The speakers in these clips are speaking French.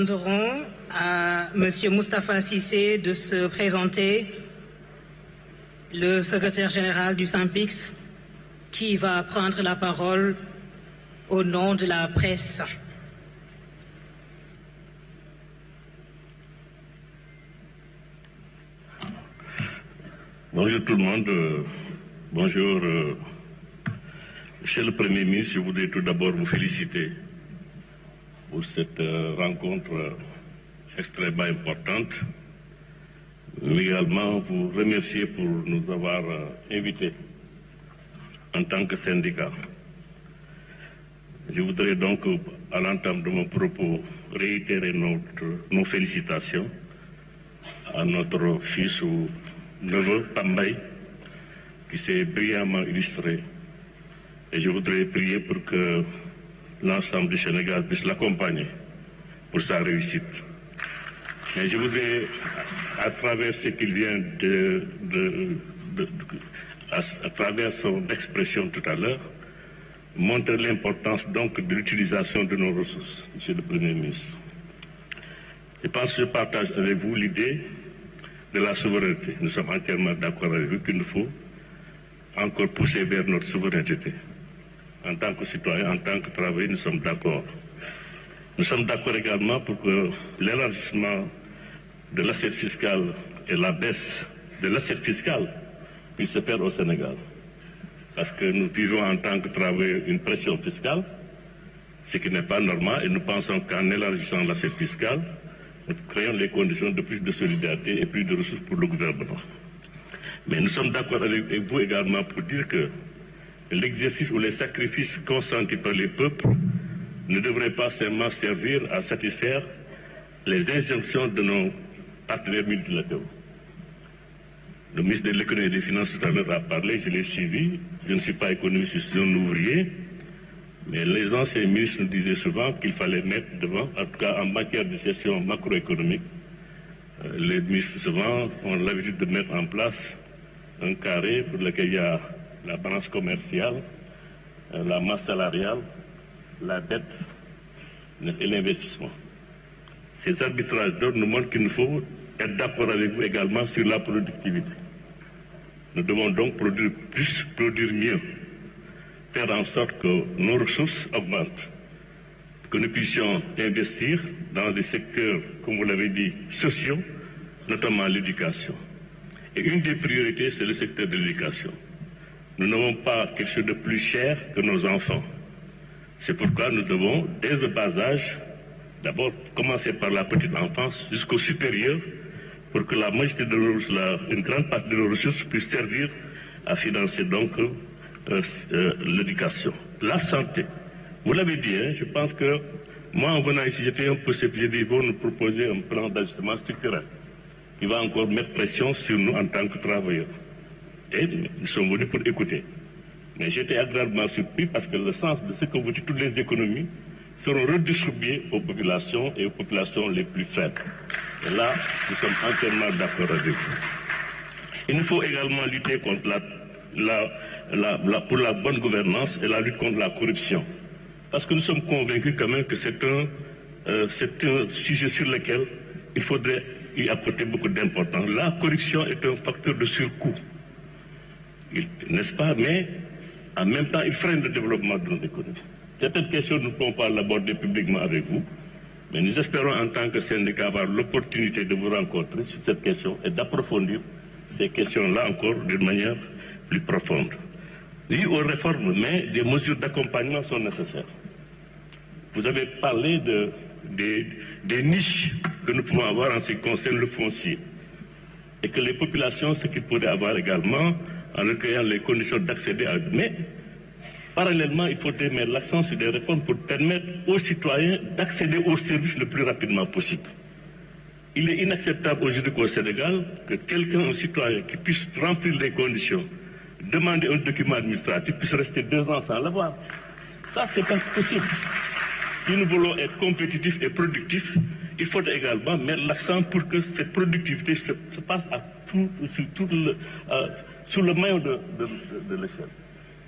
Demanderons à M. Moustapha Cissé de se présenter, le secrétaire général du SYNPICS, qui va prendre la parole au nom de la presse. Bonjour tout le monde. Bonjour. Monsieur le Premier ministre, je voudrais tout d'abord vous féliciter pour cette rencontre extrêmement importante, mais également vous remercier pour nous avoir invités en tant que syndicat. Je voudrais donc, à l'entame de mon propos, réitérer nos félicitations à notre fils ou neveu Pambay, qui s'est brillamment illustré. Et je voudrais prier pour que l'ensemble du Sénégal puisse l'accompagner pour sa réussite. Mais je voudrais, à travers ce qu'il vient à travers son expression tout à l'heure, montrer l'importance donc de l'utilisation de nos ressources, Monsieur le Premier ministre. Je pense que je partage avec vous l'idée de la souveraineté. Nous sommes entièrement d'accord avec vous qu'il nous faut encore pousser vers notre souveraineté. En tant que citoyens, en tant que travailleurs, nous sommes d'accord. Nous sommes d'accord également pour que l'élargissement de l'assiette fiscale et la baisse de l'assiette fiscale puisse se faire au Sénégal. Parce que nous vivons en tant que travailleurs une pression fiscale, ce qui n'est pas normal, et nous pensons qu'en élargissant l'assiette fiscale, nous créons les conditions de plus de solidarité et plus de ressources pour le gouvernement. Mais nous sommes d'accord avec vous également pour dire que l'exercice ou les sacrifices consentis par les peuples ne devraient pas seulement servir à satisfaire les injonctions de nos partenaires multilatéraux. Le ministre de l'économie et des finances tout à l'heure a parlé, je l'ai suivi. Je ne suis pas économiste, je suis un ouvrier. Mais les anciens ministres nous disaient souvent qu'il fallait mettre devant, en tout cas en matière de gestion macroéconomique, les ministres souvent ont l'habitude de mettre en place un carré pour lequel il y a la balance commerciale, la masse salariale, la dette et l'investissement. Ces arbitrages d'ordre nous montrent qu'il nous faut être d'accord avec vous également sur la productivité. Nous devons donc produire plus, produire mieux, faire en sorte que nos ressources augmentent, que nous puissions investir dans des secteurs, comme vous l'avez dit, sociaux, notamment l'éducation. Et une des priorités, c'est le secteur de l'éducation. Nous n'avons pas quelque chose de plus cher que nos enfants. C'est pourquoi nous devons, dès le bas âge, d'abord commencer par la petite enfance jusqu'au supérieur, pour que la majorité de nos ressources, une grande partie de nos ressources puisse servir à financer donc l'éducation. La santé. Vous l'avez dit, hein, je pense que moi en venant ici, j'étais un peu sceptique. J'ai dit, ils vont nous proposer un plan d'ajustement structurel qui va encore mettre pression sur nous en tant que travailleurs. Et nous sommes venus pour écouter. Mais j'étais agréablement surpris parce que le sens de ce que vous dites, toutes les économies seront redistribuées aux populations et aux populations les plus faibles. Et là, nous sommes entièrement d'accord avec vous. Il nous faut également lutter contre pour la bonne gouvernance et la lutte contre la corruption. Parce que nous sommes convaincus quand même que c'est un sujet sur lequel il faudrait y apporter beaucoup d'importance. La corruption est un facteur de surcoût, n'est-ce pas? Mais en même temps, il freine le développement de notre économie. Certaines questions, nous ne pouvons pas l'aborder publiquement avec vous, mais nous espérons en tant que syndicat avoir l'opportunité de vous rencontrer sur cette question et d'approfondir ces questions-là encore d'une manière plus profonde. Oui aux réformes, mais des mesures d'accompagnement sont nécessaires. Vous avez parlé des niches que nous pouvons avoir en ce qui concerne le foncier. Et que les populations, ce qu'ils pourraient avoir également, en créant les conditions d'accéder à... Mais, parallèlement, il faudrait mettre l'accent sur des réformes pour permettre aux citoyens d'accéder aux services le plus rapidement possible. Il est inacceptable aujourd'hui qu'au Sénégal, que quelqu'un, un citoyen, qui puisse remplir les conditions, demander un document administratif, puisse rester 2 ans sans l'avoir. Ça, c'est pas possible. Si nous voulons être compétitifs et productifs, il faut également mettre l'accent pour que cette productivité se passe sur le maillon de l'échelle.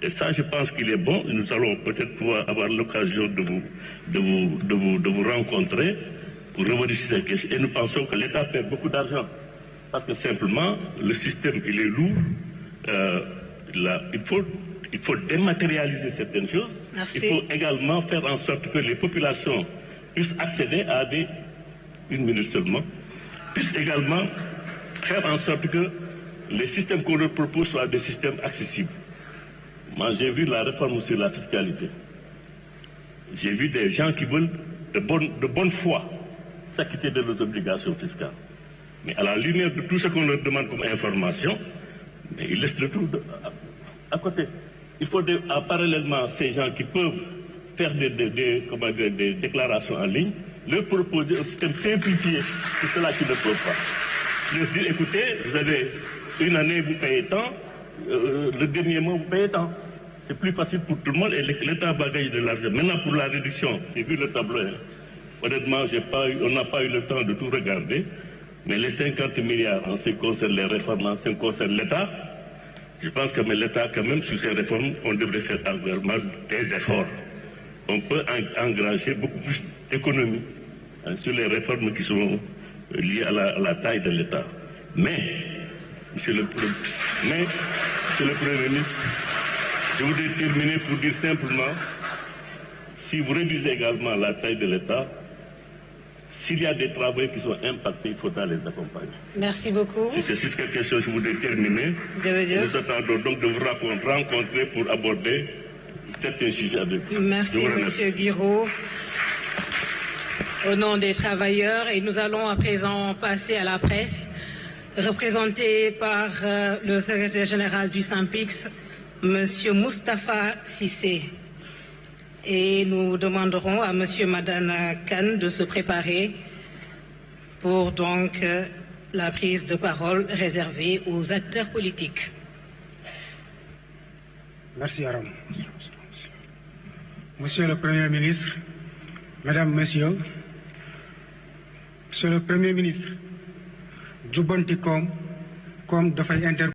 Et ça, je pense qu'il est bon. Nous allons peut-être pouvoir avoir l'occasion de vous rencontrer pour revenir sur cette question. Et nous pensons que l'État perd beaucoup d'argent. Parce que simplement, le système, il est lourd. Il faut dématérialiser certaines choses. Merci. Il faut également faire en sorte que les populations puissent accéder à une minute seulement, puissent également faire en sorte que les systèmes qu'on leur propose soient des systèmes accessibles. Moi, j'ai vu la réforme sur la fiscalité. J'ai vu des gens qui veulent de bonne foi s'acquitter de leurs obligations fiscales. Mais à la lumière de tout ce qu'on leur demande comme information, mais ils laissent le tout à côté. Il faut parallèlement ces gens qui peuvent faire des déclarations en ligne, leur proposer un système simplifié pour ceux-là qui ne peuvent pas. Leur dire, écoutez, vous avez une année, vous payez tant, le dernier mois, vous payez tant. C'est plus facile pour tout le monde et l'État va gagner de l'argent. Maintenant, pour la réduction, j'ai vu le tableau. Honnêtement, on n'a pas eu le temps de tout regarder. Mais les 50 milliards en ce qui concerne les réformes, en ce qui concerne l'État, je pense que l'État, quand même, sur ces réformes, on devrait faire des efforts. On peut engranger beaucoup plus d'économies sur les réformes qui sont liées à la taille de l'État. Mais, Monsieur le Premier ministre, je voudrais terminer pour dire simplement, si vous réduisez également la taille de l'État, s'il y a des travaux qui sont impactés, il faudra les accompagner. Merci beaucoup. Si c'est juste quelque chose, je voudrais terminer. Nous attendons donc de vous rencontrer pour aborder certains sujets avec vous. Merci, Monsieur Guiraud. Au nom des travailleurs, et nous allons à présent passer à la presse, représentée par le secrétaire général du SYNPICS, Monsieur Moustapha Cissé. Et nous demanderons à Monsieur Madana Kane de se préparer pour donc la prise de parole réservée aux acteurs politiques. Merci, Aram. Monsieur le Premier ministre, Mesdames, Messieurs, Monsieur le Premier ministre, Djoubanti comme dafay